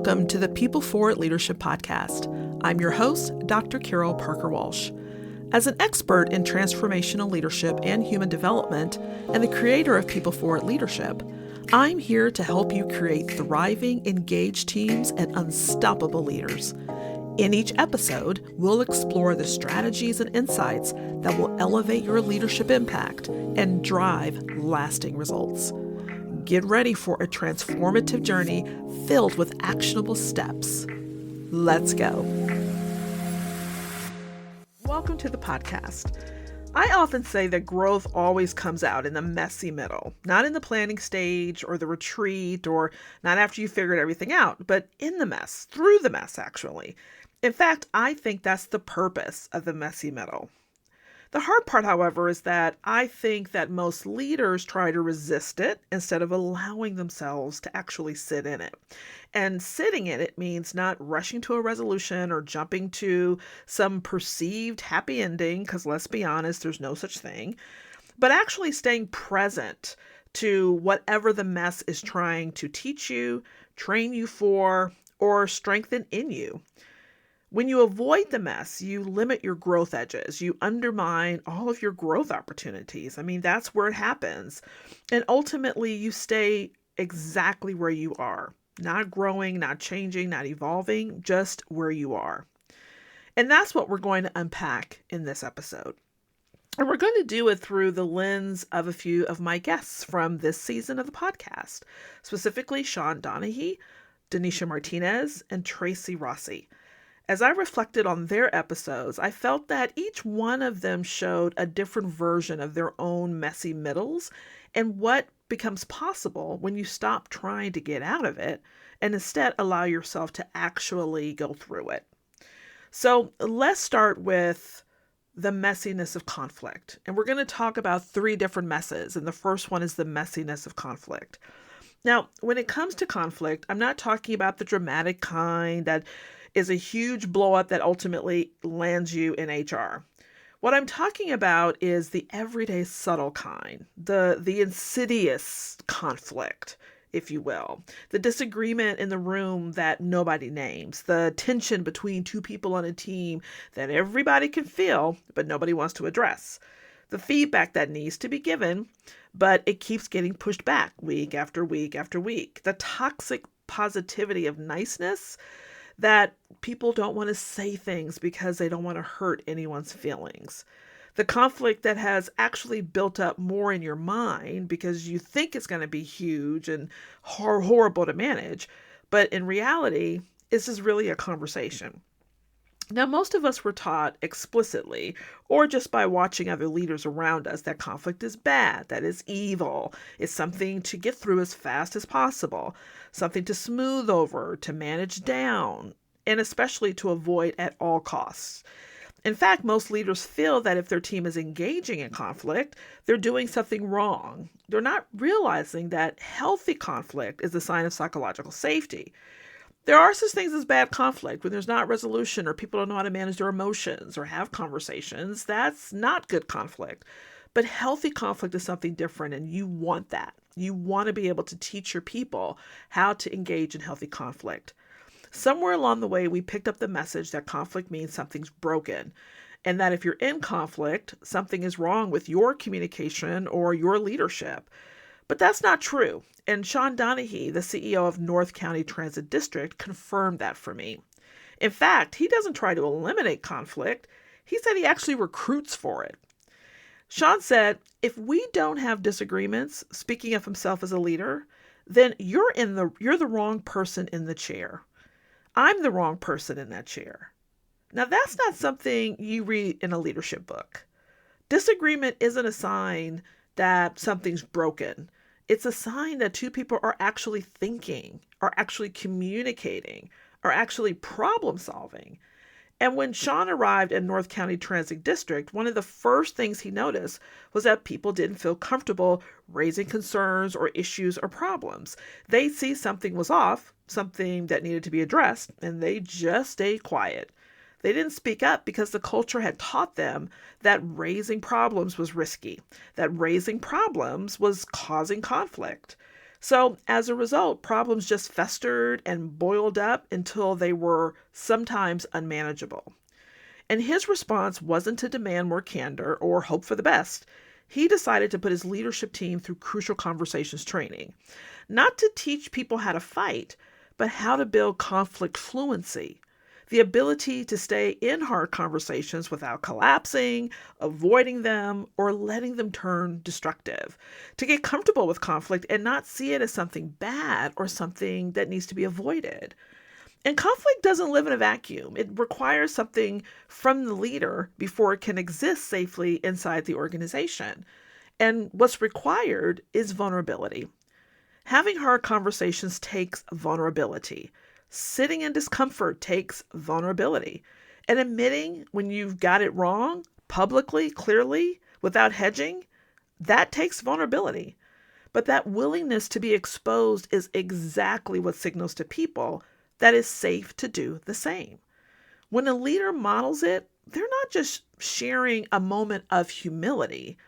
Welcome to the People Forward Leadership Podcast. I'm your host, Dr. Carol Parker Walsh. As an expert in transformational leadership and human development, and the creator of People Forward Leadership, I'm here to help you create thriving, engaged teams and unstoppable leaders. In each episode, we'll explore the strategies and insights that will elevate your leadership impact and drive lasting results. Get ready for a transformative journey filled with actionable steps. Let's go. Welcome to the podcast. I often say that growth always comes out in the messy middle, not in the planning stage or the retreat or not after you figured everything out, but in the mess, through the mess, actually. In fact, I think that's the purpose of the messy middle. The hard part, however, is that I think that most leaders try to resist it instead of allowing themselves to actually sit in it. And sitting in it means not rushing to a resolution or jumping to some perceived happy ending, because let's be honest, there's no such thing, but actually staying present to whatever the mess is trying to teach you, train you for, or strengthen in you. When you avoid the mess, you limit your growth edges. You undermine all of your growth opportunities. I mean, that's where it happens. And ultimately, you stay exactly where you are, not growing, not changing, not evolving, just where you are. And that's what we're going to unpack in this episode. And we're going to do it through the lens of a few of my guests from this season of the podcast, specifically Sean Donahue, Denisha Martinez, and Tracy Rossi. As I reflected on their episodes, I felt that each one of them showed a different version of their own messy middles and what becomes possible when you stop trying to get out of it and instead allow yourself to actually go through it. So let's start with the messiness of conflict. And we're going to talk about three different messes. And the first one is the messiness of conflict. Now, when it comes to conflict, I'm not talking about the dramatic kind that is a huge blow up that ultimately lands you in HR. What I'm talking about is the everyday subtle kind, the insidious conflict, if you will, the disagreement in the room that nobody names, the tension between two people on a team that everybody can feel, but nobody wants to address, the feedback that needs to be given, but it keeps getting pushed back week after week after week, the toxic positivity of niceness that people don't want to say things because they don't want to hurt anyone's feelings. The conflict that has actually built up more in your mind because you think it's going to be huge and horrible to manage, but in reality, this is really a conversation. Now, most of us were taught explicitly, or just by watching other leaders around us, that conflict is bad, that is evil, it's something to get through as fast as possible, something to smooth over, to manage down, and especially to avoid at all costs. In fact, most leaders feel that if their team is engaging in conflict, they're doing something wrong. They're not realizing that healthy conflict is a sign of psychological safety. There are such things as bad conflict when there's not resolution or people don't know how to manage their emotions or have conversations. That's not good conflict. But healthy conflict is something different, and you want that. You want to be able to teach your people how to engage in healthy conflict. Somewhere along the way, we picked up the message that conflict means something's broken, and that if you're in conflict, something is wrong with your communication or your leadership. But that's not true. And Sean Donahue, the CEO of North County Transit District, confirmed that for me. In fact, he doesn't try to eliminate conflict. He said he actually recruits for it. Sean said, if we don't have disagreements, speaking of himself as a leader, then you're the wrong person in the chair. I'm the wrong person in that chair. Now, that's not something you read in a leadership book. Disagreement isn't a sign that something's broken. It's a sign that two people are actually thinking, are actually communicating, are actually problem solving. And when Sean arrived at North County Transit District, one of the first things he noticed was that people didn't feel comfortable raising concerns or issues or problems. They see something was off, something that needed to be addressed, and they just stayed quiet. They didn't speak up because the culture had taught them that raising problems was risky, that raising problems was causing conflict. So, as a result, problems just festered and boiled up until they were sometimes unmanageable. And his response wasn't to demand more candor or hope for the best. He decided to put his leadership team through crucial conversations training, not to teach people how to fight, but how to build conflict fluency. The ability to stay in hard conversations without collapsing, avoiding them, or letting them turn destructive. To get comfortable with conflict and not see it as something bad or something that needs to be avoided. And conflict doesn't live in a vacuum. It requires something from the leader before it can exist safely inside the organization. And what's required is vulnerability. Having hard conversations takes vulnerability. Sitting in discomfort takes vulnerability. And admitting when you've got it wrong, publicly, clearly, without hedging, that takes vulnerability. But that willingness to be exposed is exactly what signals to people that it's safe to do the same. When a leader models it, they're not just sharing a moment of humility.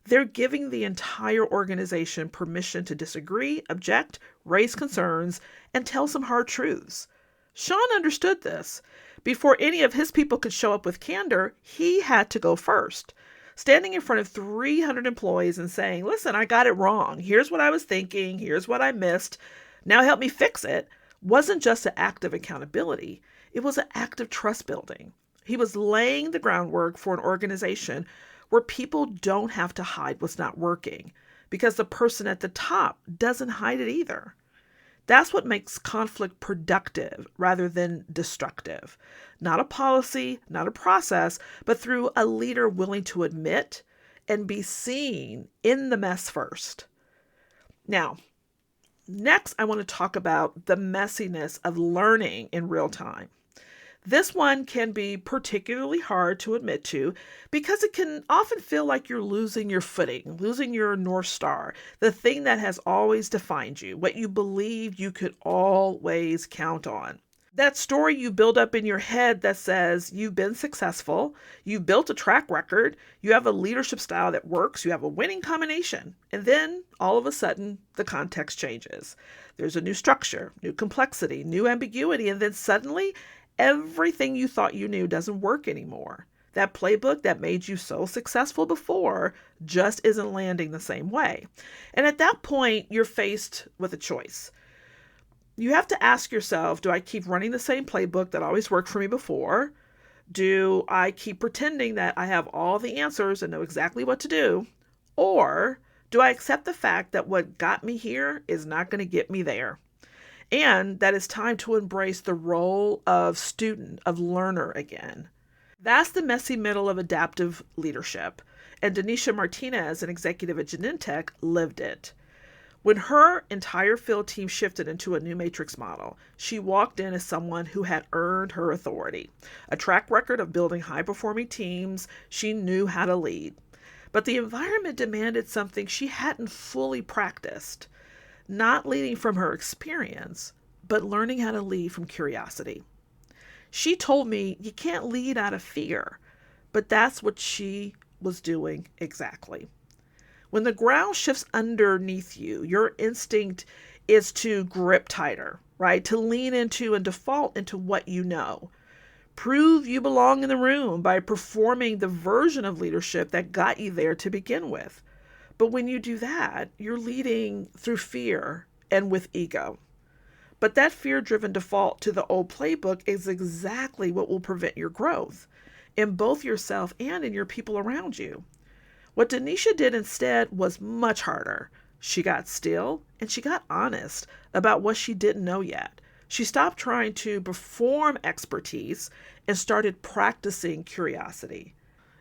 They're giving the entire organization permission to disagree, object, raise concerns, and tell some hard truths. Sean understood this. Before any of his people could show up with candor, he had to go first. Standing in front of 300 employees and saying, listen, I got it wrong. Here's what I was thinking. Here's what I missed. Now help me fix it. Wasn't just an act of accountability. It was an act of trust building. He was laying the groundwork for an organization where people don't have to hide what's not working because the person at the top doesn't hide it either. That's what makes conflict productive rather than destructive. Not a policy, not a process, but through a leader willing to admit and be seen in the mess first. Now, next, I want to talk about the messiness of learning in real time. This one can be particularly hard to admit to because it can often feel like you're losing your footing, losing your North Star, the thing that has always defined you, what you believed you could always count on. That story you build up in your head that says you've been successful, you built a track record, you have a leadership style that works, you have a winning combination. And then all of a sudden, the context changes. There's a new structure, new complexity, new ambiguity, and then suddenly everything you thought you knew doesn't work anymore. That playbook that made you so successful before just isn't landing the same way. And at that point, you're faced with a choice. You have to ask yourself, do I keep running the same playbook that always worked for me before? Do I keep pretending that I have all the answers and know exactly what to do? Or do I accept the fact that what got me here is not going to get me there? And that it's time to embrace the role of student, of learner again. That's the messy middle of adaptive leadership. And Denisha Martinez, an executive at Genentech, lived it. When her entire field team shifted into a new matrix model, she walked in as someone who had earned her authority. A track record of building high-performing teams, she knew how to lead. But the environment demanded something she hadn't fully practiced. Not leading from her experience, but learning how to lead from curiosity. She told me you can't lead out of fear, but that's what she was doing exactly. When the ground shifts underneath you, your instinct is to grip tighter, right? To lean into and default into what you know. Prove you belong in the room by performing the version of leadership that got you there to begin with. But when you do that, you're leading through fear and with ego. But that fear-driven default to the old playbook is exactly what will prevent your growth in both yourself and in your people around you. What Denisha did instead was much harder. She got still and she got honest about what she didn't know yet. She stopped trying to perform expertise and started practicing curiosity.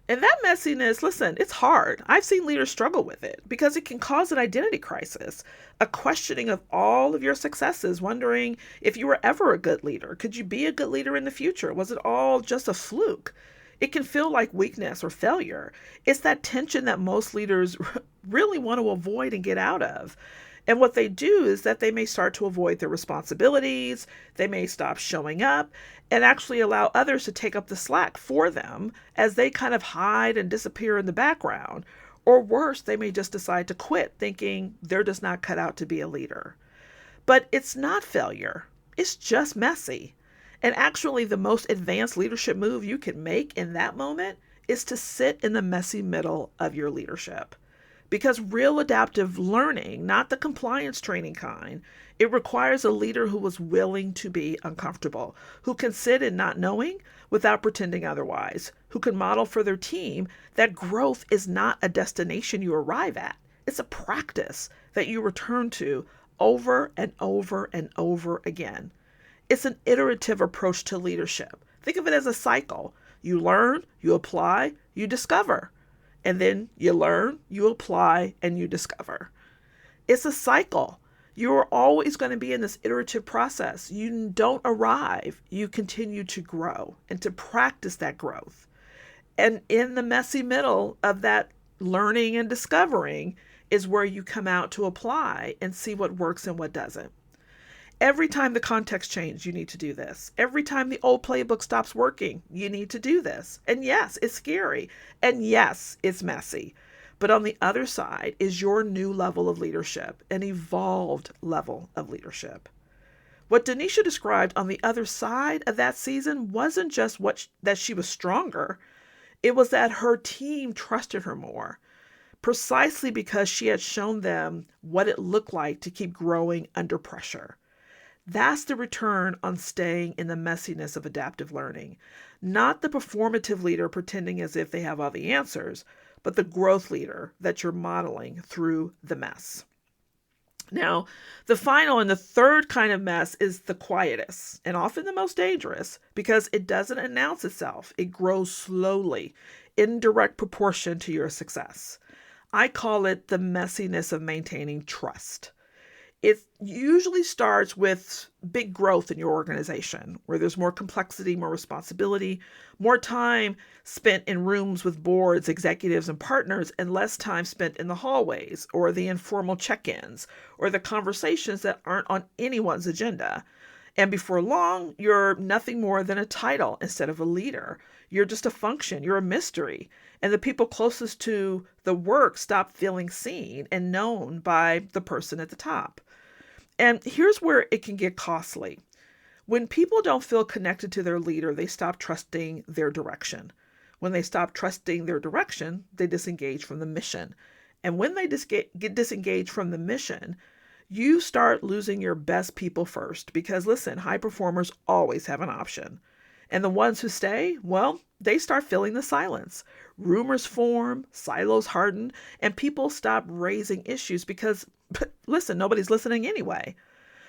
And that messiness, listen, it's hard. I've seen leaders struggle with it because it can cause an identity crisis, a questioning of all of your successes, wondering if you were ever a good leader. Could you be a good leader in the future? Was it all just a fluke? It can feel like weakness or failure. It's that tension that most leaders really want to avoid and get out of. And what they do is that they may start to avoid their responsibilities, they may stop showing up, and actually allow others to take up the slack for them as they kind of hide and disappear in the background. Or worse, they may just decide to quit, thinking they're just not cut out to be a leader. But it's not failure, it's just messy. And actually, the most advanced leadership move you can make in that moment is to sit in the messy middle of your leadership. Because real adaptive learning, not the compliance training kind, it requires a leader who is willing to be uncomfortable, who can sit in not knowing without pretending otherwise, who can model for their team that growth is not a destination you arrive at. It's a practice that you return to over and over and over again. It's an iterative approach to leadership. Think of it as a cycle. You learn, you apply, you discover. And then you learn, you apply, and you discover. It's a cycle. You're always going to be in this iterative process. You don't arrive. You continue to grow and to practice that growth. And in the messy middle of that learning and discovering is where you come out to apply and see what works and what doesn't. Every time the context changes, you need to do this. Every time the old playbook stops working, you need to do this. And yes, it's scary. And yes, it's messy. But on the other side is your new level of leadership, an evolved level of leadership. What Denisha described on the other side of that season wasn't just that she was stronger. It was that her team trusted her more, precisely because she had shown them what it looked like to keep growing under pressure. That's the return on staying in the messiness of adaptive learning. Not the performative leader pretending as if they have all the answers, but the growth leader that you're modeling through the mess. Now, the final and the third kind of mess is the quietest and often the most dangerous because it doesn't announce itself. It grows slowly in direct proportion to your success. I call it the messiness of maintaining trust. It usually starts with big growth in your organization where there's more complexity, more responsibility, more time spent in rooms with boards, executives, and partners, and less time spent in the hallways or the informal check-ins or the conversations that aren't on anyone's agenda. And before long, you're nothing more than a title instead of a leader. You're just a function. You're a mystery. And the people closest to the work stop feeling seen and known by the person at the top. And here's where it can get costly. When people don't feel connected to their leader, they stop trusting their direction. When they stop trusting their direction, they disengage from the mission. And when they get disengaged from the mission, you start losing your best people first. Because listen, high performers always have an option. And the ones who stay, well, they start filling the silence. Rumors form, silos harden, and people stop raising issues because, listen, nobody's listening anyway.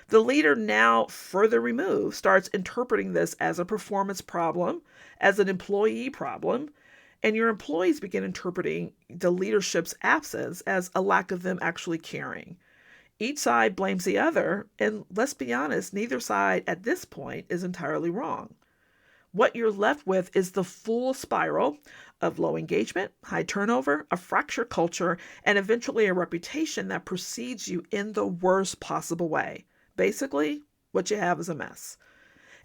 The leader, now further removed, starts interpreting this as a performance problem, as an employee problem, and your employees begin interpreting the leadership's absence as a lack of them actually caring. Each side blames the other, and let's be honest, neither side at this point is entirely wrong. What you're left with is the full spiral of low engagement, high turnover, a fractured culture, and eventually a reputation that precedes you in the worst possible way. Basically, what you have is a mess.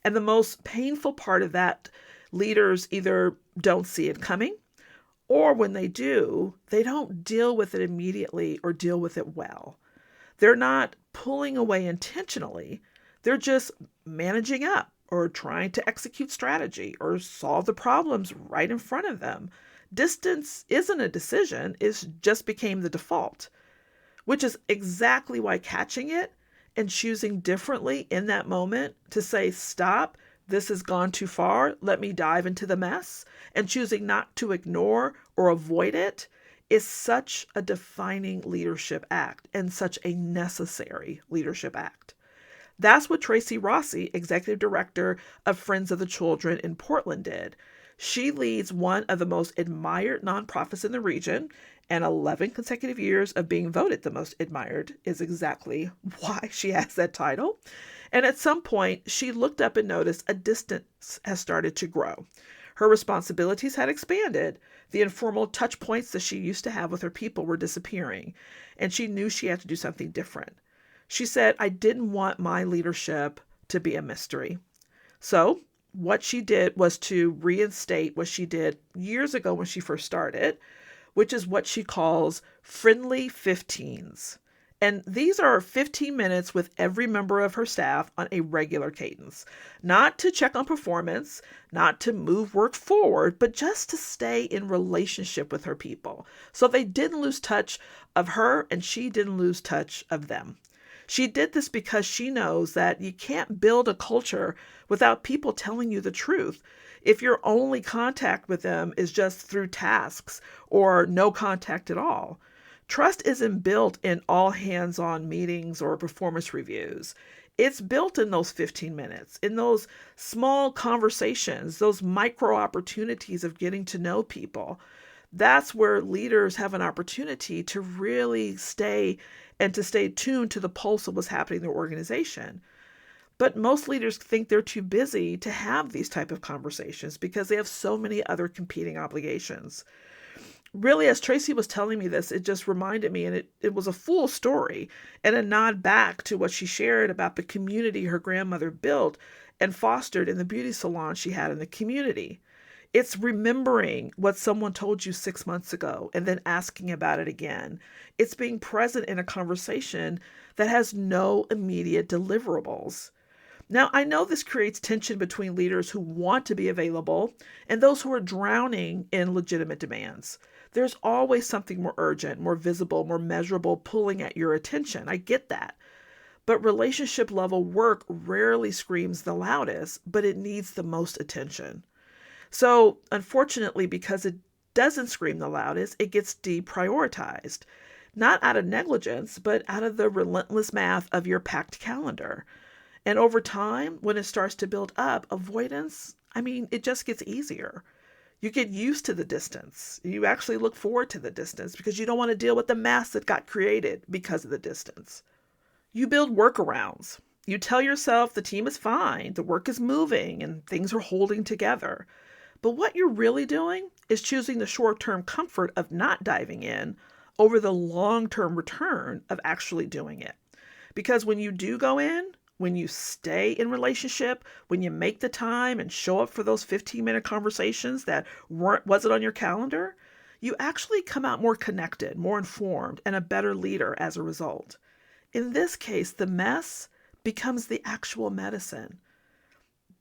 And the most painful part of that, leaders either don't see it coming, or when they do, they don't deal with it immediately or deal with it well. They're not pulling away intentionally. They're just managing up or trying to execute strategy or solve the problems right in front of them. Distance isn't a decision, it just became the default, which is exactly why catching it and choosing differently in that moment to say, stop, this has gone too far, let me dive into the mess, and choosing not to ignore or avoid it is such a defining leadership act and such a necessary leadership act. That's what Tracy Rossi, executive director of Friends of the Children in Portland, did. She leads one of the most admired nonprofits in the region, and 11 consecutive years of being voted the most admired is exactly why she has that title. And at some point, she looked up and noticed a distance has started to grow. Her responsibilities had expanded. The informal touch points that she used to have with her people were disappearing, and she knew she had to do something different. She said, I didn't want my leadership to be a mystery. So what she did was to reinstate what she did years ago when she first started, which is what she calls friendly 15s. And these are 15 minutes with every member of her staff on a regular cadence, not to check on performance, not to move work forward, but just to stay in relationship with her people. So they didn't lose touch of her and she didn't lose touch of them. She did this because she knows that you can't build a culture without people telling you the truth. If your only contact with them is just through tasks or no contact at all. Trust isn't built in all hands-on meetings or performance reviews. It's built in those 15 minutes, in those small conversations, those micro opportunities of getting to know people. That's where leaders have an opportunity to really stay tuned to the pulse of what's happening in their organization. But most leaders think they're too busy to have these type of conversations because they have so many other competing obligations. Really, as Tracy was telling me this, it just reminded me, and it was a full story and a nod back to what she shared about the community her grandmother built and fostered in the beauty salon she had in the community. It's remembering what someone told you 6 months ago and then asking about it again. It's being present in a conversation that has no immediate deliverables. Now, I know this creates tension between leaders who want to be available and those who are drowning in legitimate demands. There's always something more urgent, more visible, more measurable pulling at your attention. I get that. But relationship level work rarely screams the loudest, but it needs the most attention. So, unfortunately, because it doesn't scream the loudest, it gets deprioritized. Not out of negligence, but out of the relentless math of your packed calendar. And over time, when it starts to build up, avoidance, it just gets easier. You get used to the distance. You actually look forward to the distance because you don't want to deal with the mess that got created because of the distance. You build workarounds. You tell yourself the team is fine, the work is moving, and things are holding together. But what you're really doing is choosing the short-term comfort of not diving in over the long-term return of actually doing it. Because when you do go in, when you stay in relationship, when you make the time and show up for those 15-minute conversations that wasn't on your calendar, you actually come out more connected, more informed, and a better leader as a result. In this case, the mess becomes the actual medicine.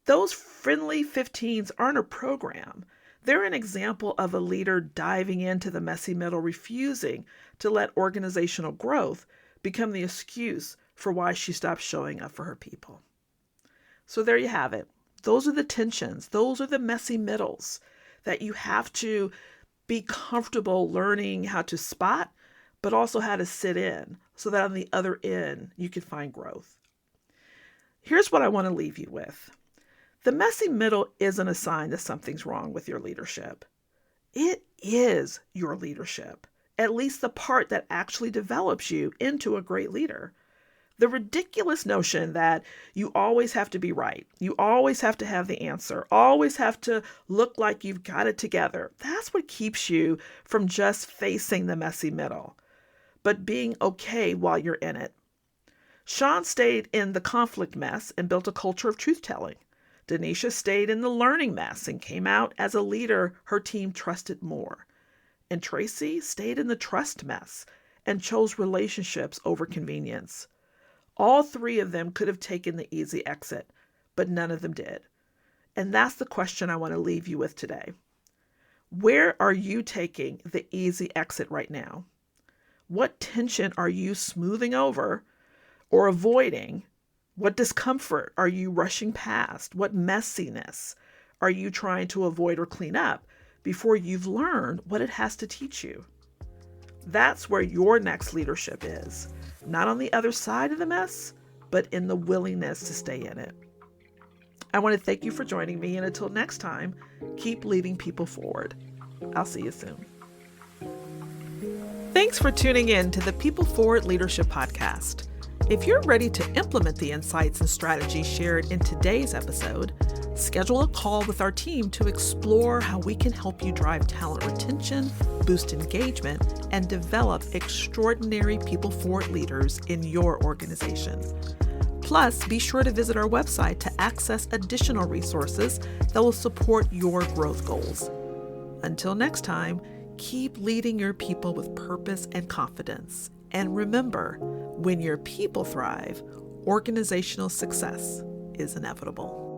Those friendly 15s aren't a program. They're an example of a leader diving into the messy middle, refusing to let organizational growth become the excuse for why she stopped showing up for her people. So there you have it. Those are the tensions. Those are the messy middles that you have to be comfortable learning how to spot, but also how to sit in so that on the other end, you can find growth. Here's what I want to leave you with. The messy middle isn't a sign that something's wrong with your leadership. It is your leadership, at least the part that actually develops you into a great leader. The ridiculous notion that you always have to be right, you always have to have the answer, always have to look like you've got it together, that's what keeps you from just facing the messy middle, but being okay while you're in it. Sean stayed in the conflict mess and built a culture of truth-telling. Denisha stayed in the learning mess and came out as a leader her team trusted more. And Tracy stayed in the trust mess and chose relationships over convenience. All three of them could have taken the easy exit, but none of them did. And that's the question I want to leave you with today. Where are you taking the easy exit right now? What tension are you smoothing over or avoiding? What discomfort are you rushing past? What messiness are you trying to avoid or clean up before you've learned what it has to teach you? That's where your next leadership is. Not on the other side of the mess, but in the willingness to stay in it. I want to thank you for joining me, and until next time, keep leading people forward. I'll see you soon. Thanks for tuning in to the People Forward Leadership Podcast. If you're ready to implement the insights and strategies shared in today's episode, schedule a call with our team to explore how we can help you drive talent retention, boost engagement, and develop extraordinary people-forward leaders in your organization. Plus, be sure to visit our website to access additional resources that will support your growth goals. Until next time, Keep leading your people with purpose and confidence. And remember, when your people thrive, organizational success is inevitable.